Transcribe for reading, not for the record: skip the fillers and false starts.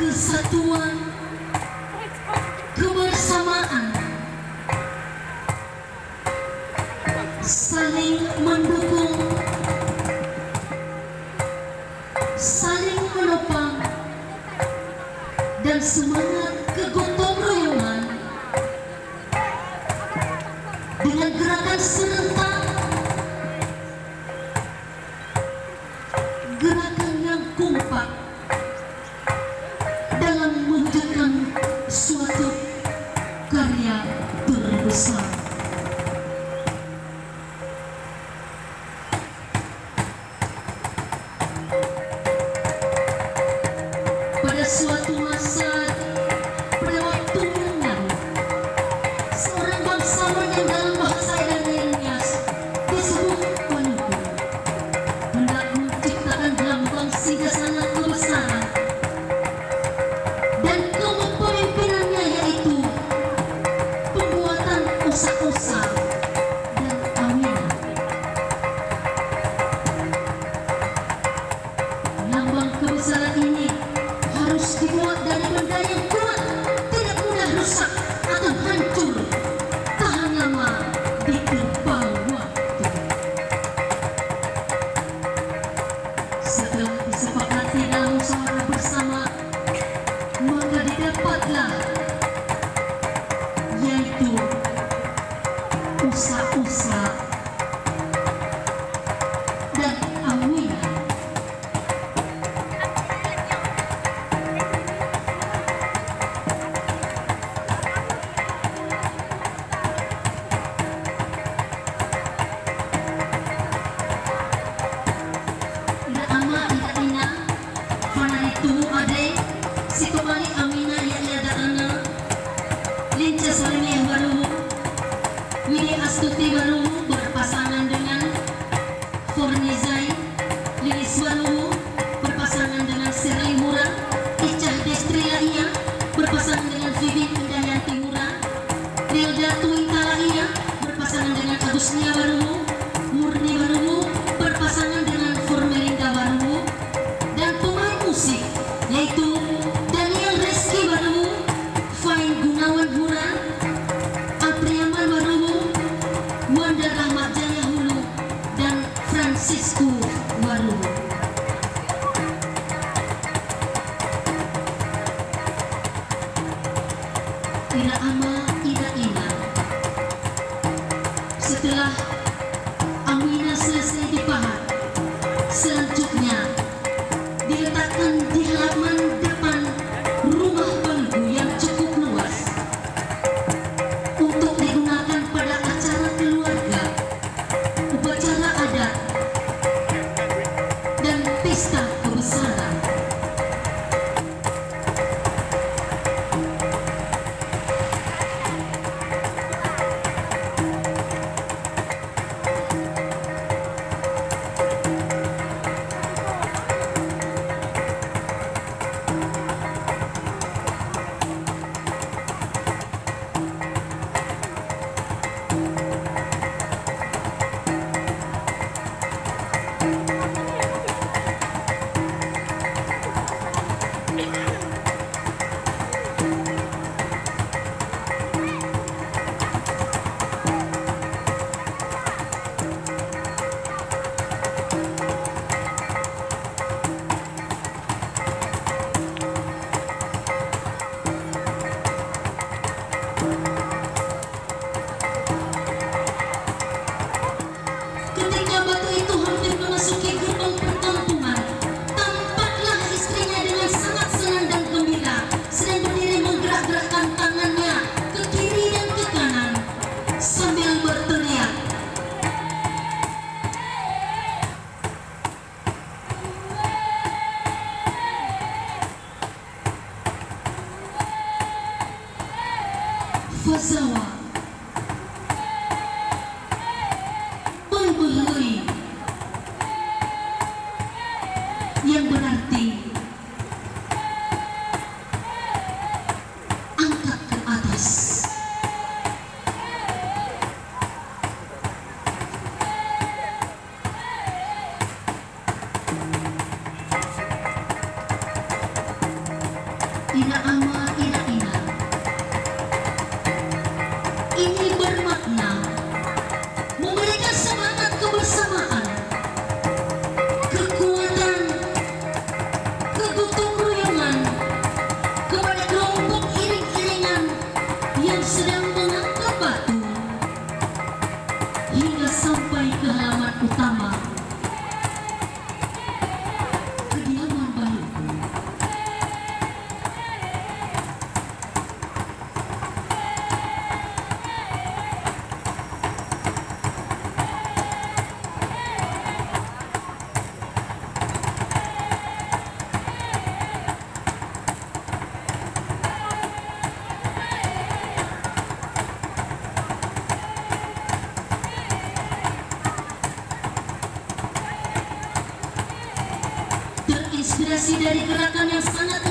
kesatuan, kebersamaan, saling mendukung, saling menopang, dan semangat kegotong royongan dengan gerakan serentak, gerakan yang kompak dalam mewujudkan suatu karya terbesar. Pada suatu masa, pada waktu yang lalu, seorang bangsawan yang dalam bahasa Irannya disebut Waluku hendak menciptakan lambang singgasana kebesaran dan kepemimpinannya, yaitu pembuatan osa-osa dan aminah. Lambang kebesaran ini harus dibuat dari benda yang kuat, tidak mudah rusak atau hancur, tahan lama di gerbang waktu. Setelah disepakati dalam musyawarah bersama, maka didapatlah yaitu usaha-usaha dan aminah. Ida ama ida ina fana itu ade sitomani amina ya ada ana linca salmi yang baru Widi Astuti baru berpasangan dengan Fornizai Lilis baru berpasangan dengan Sirli Mura, Icah Destrilaia berpasangan dengan Vivi Indayanti Mura, Rilda Tuintalaia berpasangan dengan Agusnia baru, Murni baru berpasangan dengan Formelinda baru, dan pemain musik yaitu Daniel Reski baru, Fain Gunawan Mura, Apriaman baru, Wanda Rahmat Jaya Hulu, dan Francisco baru. Ida ama ida ina. Setelah Amina selesai dipahat, selanjutnya diletakkan di halaman depan rumah Waluku yang cukup luas untuk digunakan pada acara keluarga, upacara adat, dan pesta kebesaran. Ketika batu itu hampir memasuki gerbang perkampungan, tampaklah istrinya dengan sangat senang dan gembira sedang berdiri menggerak-gerakkan tangannya ke kiri dan ke kanan sambil berteriak, Fazawa Belbelui, yang berarti angkat ke atas. Ira ama, ira ina. Ini bermakna memberikan semangat kebersamaan, kekuatan, kegotong royongan kepada kelompok iring-iringan yang sedang mengangkat batu hingga sampai ke halaman utama kediaman Bayuku. Terinspirasi dari gerakan yang sangat